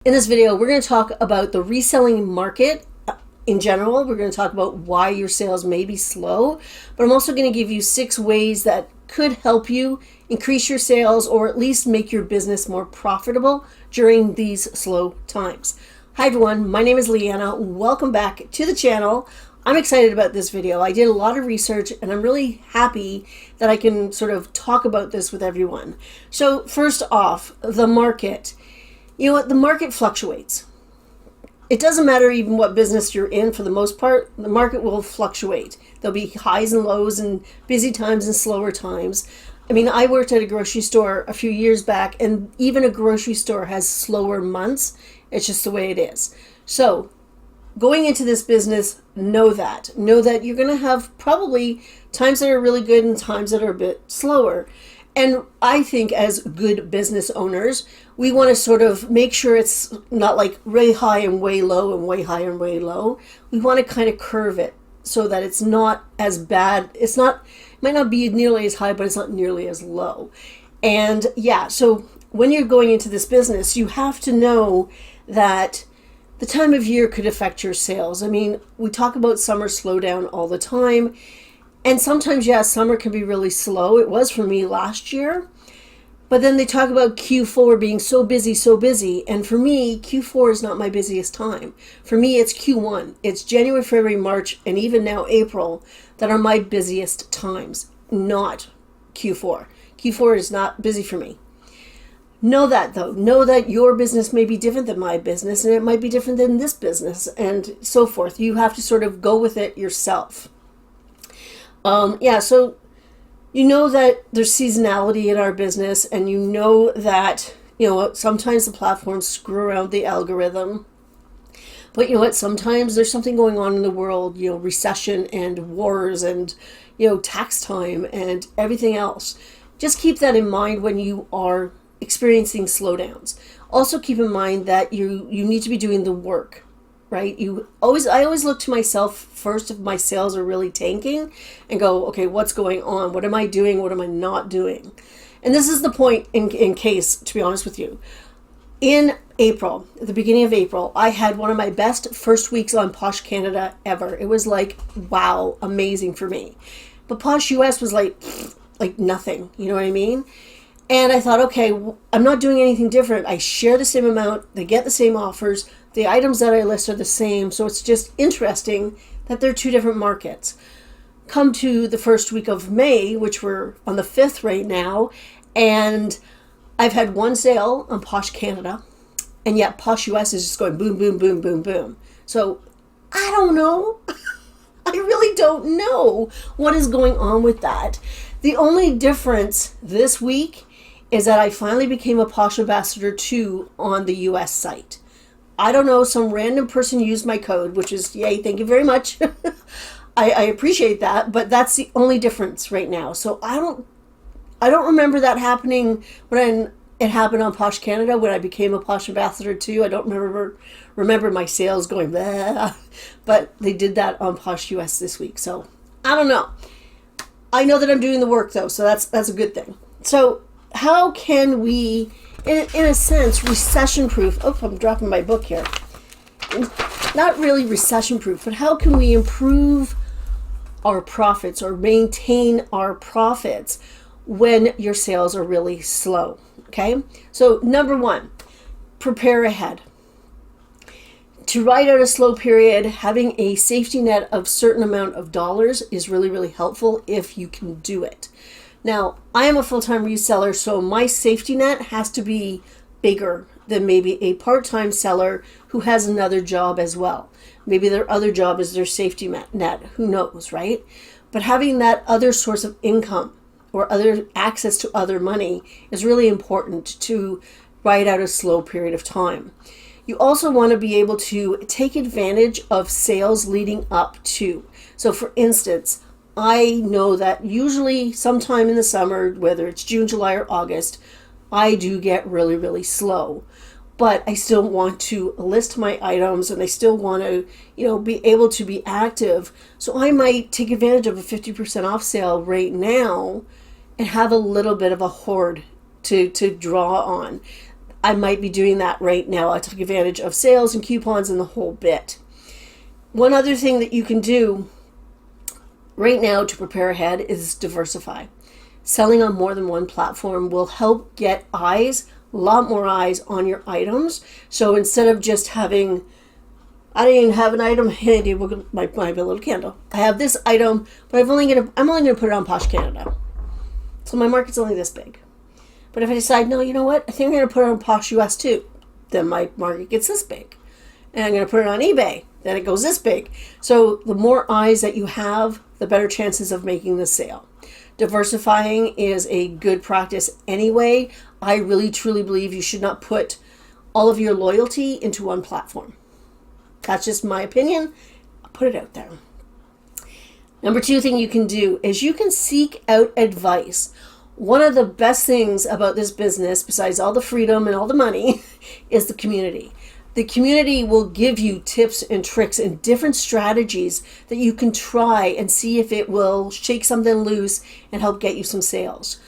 In this video, we're going to talk about the reselling market in general. We're going to talk about why your sales may be slow, but I'm also going to give you 6 ways that could help you increase your sales or at least make your business more profitable during these slow times. Hi everyone, my name is Leanna. Welcome back to the channel. I'm excited about this video. I did a lot of research and I'm really happy that I can sort of talk about this with everyone. So first off, the market. You know what? The market fluctuates. It doesn't matter even what business you're in. For the most part, the market will fluctuate. There'll be highs and lows and busy times and slower times. I mean, I worked at a grocery store a few years back, and even a grocery store has slower months. It's just the way it is. So going into this business, know that you're going to have probably times that are really good and times that are a bit slower. And I think as good business owners, we want to sort of make sure it's not like really high and way low and way high and way low. We want to kind of curve it so that it's not as bad. It might not be nearly as high, but it's not nearly as low. And yeah, so when you're going into this business, you have to know that the time of year could affect your sales. I mean, we talk about summer slowdown all the time. And sometimes, yeah, summer can be really slow. It was for me last year. But then they talk about Q4 being so busy. And for me, Q4 is not my busiest time. For me, it's Q1. It's January, February, March, and even now April that are my busiest times, not Q4. Q4 is not busy for me. Know that though. Know that your business may be different than my business, and it might be different than this business, and so forth. You have to sort of go with it yourself. So you know that there's seasonality in our business, and you know that, sometimes the platforms screw around the algorithm. But you know what? Sometimes there's something going on in the world, recession and wars and, tax time and everything else. Just keep that in mind when you are experiencing slowdowns. Also keep in mind that you need to be doing the work. Right? I always look to myself first if my sales are really tanking and go, okay, what's going on? What am I doing? What am I not doing? And this is the point in case, to be honest with you. In April, at the beginning of April, I had one of my best first weeks on Posh Canada ever. It was like, wow, amazing for me. But Posh US was like nothing, you know what I mean? And I thought, okay, I'm not doing anything different. I share the same amount. They get the same offers. The items that I list are the same. So it's just interesting that they're 2 different markets. Come to the first week of May, which we're on the 5th right now. And I've had 1 sale on Posh Canada. And yet Posh US is just going boom, boom, boom, boom, boom. So I don't know. I really don't know what is going on with that. The only difference this week is that I finally became a Posh Ambassador 2 on the US site. I don't know, some random person used my code, which is, yay, thank you very much. I appreciate that, but that's the only difference right now. So I don't remember that happening when it happened on Posh Canada when I became a Posh Ambassador 2. I don't remember my sales going blah, but they did that on Posh US this week. So I don't know. I know that I'm doing the work though, so that's a good thing. So how can we, in a sense, recession-proof? Oh, I'm dropping my book here. Not really recession-proof, but how can we improve our profits or maintain our profits when your sales are really slow? Okay, so number 1, prepare ahead. To ride out a slow period, having a safety net of certain amount of dollars is really, really helpful if you can do it. Now, I am a full-time reseller, so my safety net has to be bigger than maybe a part-time seller who has another job as well. Maybe their other job is their safety net. Who knows, right? But having that other source of income or other access to other money is really important to ride out a slow period of time. You also want to be able to take advantage of sales leading up to. So for instance, I know that usually sometime in the summer, whether it's June, July, or August, I do get really, really slow. But I still want to list my items and I still want to, be able to be active. So I might take advantage of a 50% off sale right now and have a little bit of a hoard to draw on. I might be doing that right now. I took advantage of sales and coupons and the whole bit. One other thing that you can do right now to prepare ahead is diversify. Selling on more than one platform will help get eyes, a lot more eyes on your items. So instead of just having, I don't even have an item handy, might be a little candle. I have this item, but I'm only gonna put it on Posh Canada. So my market's only this big. But if I decide, no, you know what? I think I'm gonna put it on Posh US too. Then my market gets this big. And I'm gonna put it on eBay. Then it goes this big. So the more eyes that you have, the better chances of making the sale. Diversifying is a good practice anyway. I really truly believe you should not put all of your loyalty into one platform. That's just my opinion. I'll put it out there. Number 2 thing you can do is you can seek out advice. One of the best things about this business, besides all the freedom and all the money, is the community. The community will give you tips and tricks and different strategies that you can try and see if it will shake something loose and help get you some sales.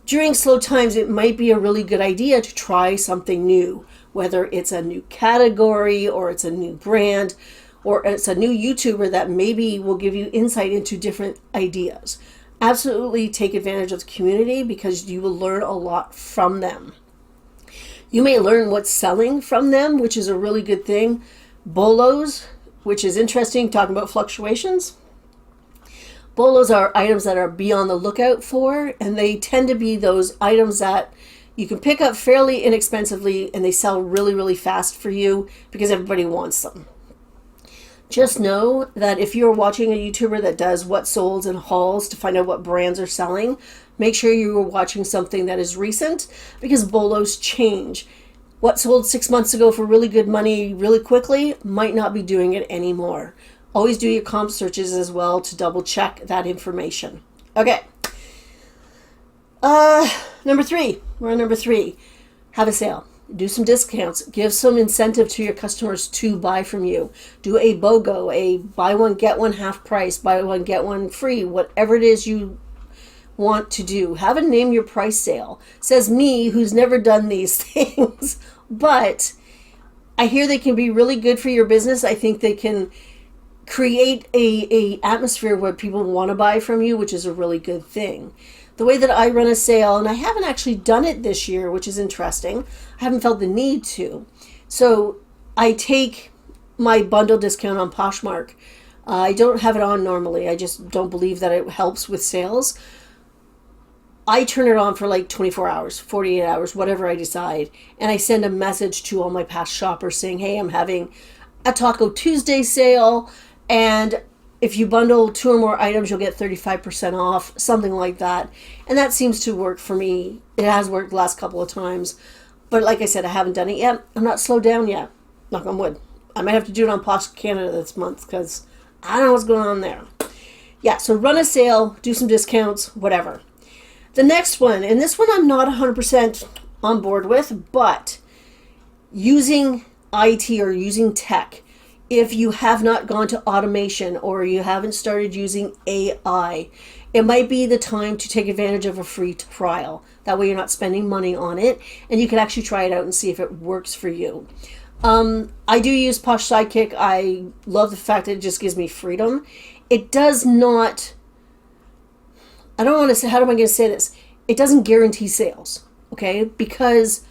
During slow times, it might be a really good idea to try something new, whether it's a new category or it's a new brand or it's a new YouTuber that maybe will give you insight into different ideas. Absolutely take advantage of the community because you will learn a lot from them. You may learn what's selling from them, which is a really good thing. Bolos, which is interesting, talking about fluctuations. Bolos are items that are be on the lookout for, and they tend to be those items that you can pick up fairly inexpensively and they sell really, really fast for you because everybody wants them. Just know that if you're watching a YouTuber that does what solds and hauls to find out what brands are selling, make sure you are watching something that is recent because bolos change. What sold 6 months ago for really good money really quickly might not be doing it anymore. Always do your comp searches as well to double check that information. Okay. Number 3. We're on number 3. Have a sale. Do some discounts. Give some incentive to your customers to buy from you. Do a BOGO, a buy one, get one half price, buy one, get one free, whatever it is you want to do. Have a name your price sale. Says me, who's never done these things, but I hear they can be really good for your business. I think they can create a atmosphere where people want to buy from you, which is a really good thing. The way that I run a sale, and I haven't actually done it this year, which is interesting. I haven't felt the need to. So I take my bundle discount on Poshmark. I don't have it on normally. I just don't believe that it helps with sales. I turn it on for like 24 hours, 48 hours, whatever I decide. And I send a message to all my past shoppers saying, hey, I'm having a Taco Tuesday sale. And if you bundle 2 or more items, you'll get 35% off, something like that. And that seems to work for me. It has worked the last couple of times. But like I said, I haven't done it yet. I'm not slowed down yet. Knock on wood. I might have to do it on Posh Canada this month because I don't know what's going on there. Yeah, so run a sale, do some discounts, whatever. The next one, and this one I'm not 100% on board with, but using IT or using tech. If you have not gone to automation or you haven't started using AI, it might be the time to take advantage of a free trial. That way you're not spending money on it and you can actually try it out and see if it works for you. I do use Posh Sidekick. I love the fact that it just gives me freedom. It does not, I don't want to say, how am I going to say this? It doesn't guarantee sales, okay? Because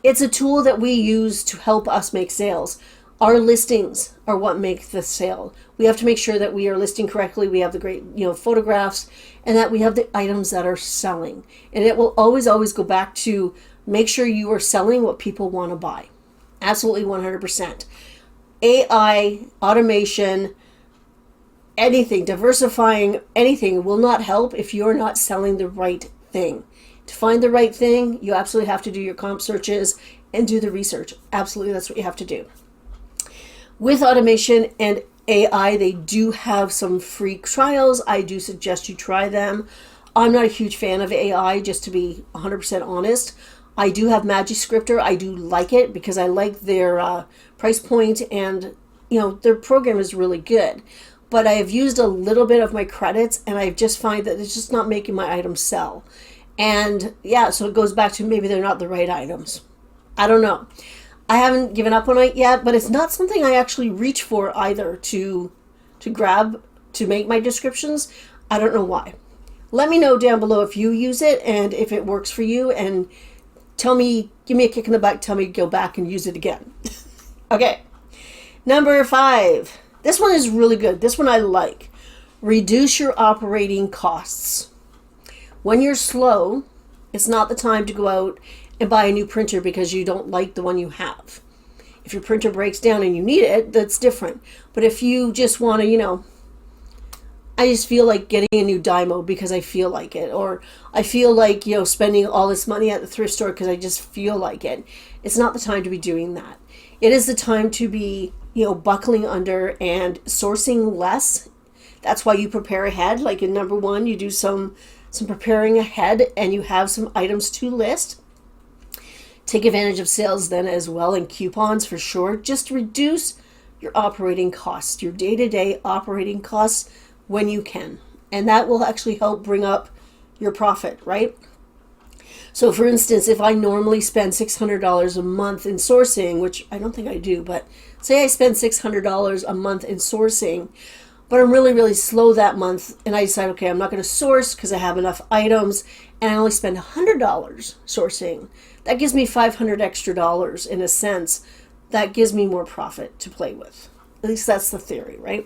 it's a tool that we use to help us make sales. Our listings are what make the sale. We have to make sure that we are listing correctly. We have the great, photographs, and that we have the items that are selling. And it will always go back to make sure you are selling what people want to buy. Absolutely 100%. AI, automation, anything, diversifying, anything will not help if you're not selling the right thing. To find the right thing, you absolutely have to do your comp searches and do the research. Absolutely, that's what you have to do. With automation and AI, they do have some free trials. I do suggest you try them. I'm not a huge fan of AI, just to be 100% honest. I do have Magiscriptor. I do like it because I like their price point and, their program is really good. But I have used a little bit of my credits and I just find that it's just not making my items sell. And yeah, so it goes back to maybe they're not the right items. I don't know. I haven't given up on it yet, but it's not something I actually reach for either to grab to make my descriptions. I don't know why. Let me know down below if you use it and if it works for you, and tell me, give me a kick in the butt, tell me to go back and use it again. Okay. Number 5. This one is really good. This one I like. Reduce your operating costs. When you're slow, it's not the time to go out and buy a new printer because you don't like the one you have. If your printer breaks down and you need it, that's different. But if you just want to, I just feel like getting a new Dymo because I feel like it, or I feel like, spending all this money at the thrift store because I just feel like it. It's not the time to be doing that. It is the time to be, buckling under and sourcing less. That's why you prepare ahead. Like in number 1, you do some preparing ahead and you have some items to list. Take advantage of sales then as well, and coupons for sure. Just reduce your operating costs, your day-to-day operating costs when you can. And that will actually help bring up your profit, right? So for instance, if I normally spend $600 a month in sourcing, which I don't think I do, but say I spend $600 a month in sourcing, but I'm really, really slow that month, and I decide, okay, I'm not going to source because I have enough items, and I only spend $100 sourcing. That gives me $500 extra dollars in a sense. That gives me more profit to play with. At least that's the theory, right?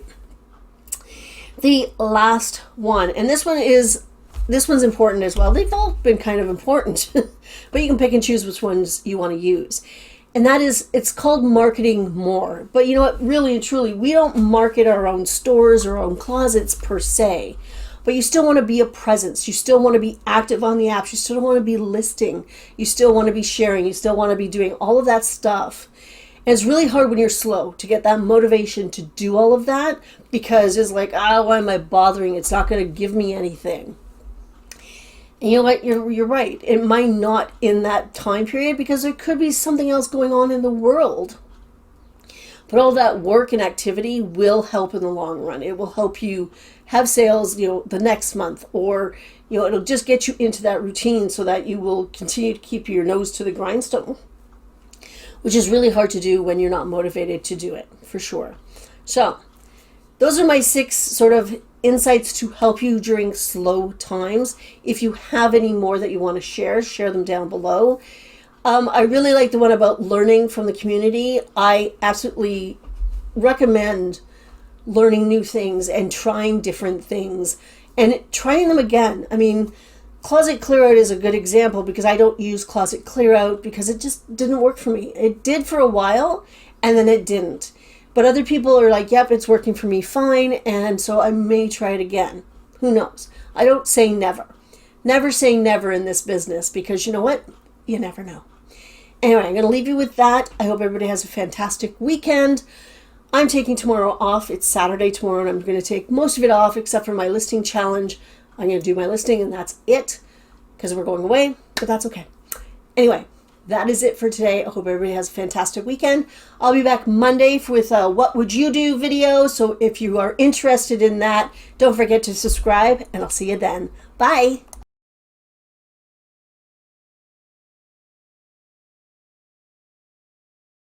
The last one, and this one's important as well. They've all been kind of important, but you can pick and choose which ones you want to use. And that is, it's called marketing more. But you know what, really and truly, we don't market our own stores or our own closets per se. But you still want to be a presence. You still want to be active on the apps. You still want to be listing. You still want to be sharing. You still want to be doing all of that stuff. And it's really hard when you're slow to get that motivation to do all of that, because it's like, why am I bothering? It's not going to give me anything. And you know what? You're right. It might not in that time period because there could be something else going on in the world. But all that work and activity will help in the long run. It will help you have sales, the next month, or, it'll just get you into that routine so that you will continue to keep your nose to the grindstone, which is really hard to do when you're not motivated to do it, for sure. So those are my 6 sort of insights to help you during slow times. If you have any more that you want to share them down below. I really like the one about learning from the community. I absolutely recommend learning new things and trying different things and trying them again. I mean, Closet Clear Out is a good example because I don't use Closet Clear Out because it just didn't work for me. It did for a while and then it didn't. But other people are like, yep, it's working for me fine, and so I may try it again. Who knows? I don't say never. Never say never in this business, because you know what? You never know. Anyway, I'm going to leave you with that. I hope everybody has a fantastic weekend. I'm taking tomorrow off. It's Saturday tomorrow, and I'm going to take most of it off except for my listing challenge. I'm going to do my listing, and that's it, because we're going away, but that's okay. Anyway, that is it for today. I hope everybody has a fantastic weekend. I'll be back Monday with a What Would You Do video. So if you are interested in that, don't forget to subscribe, and I'll see you then. Bye.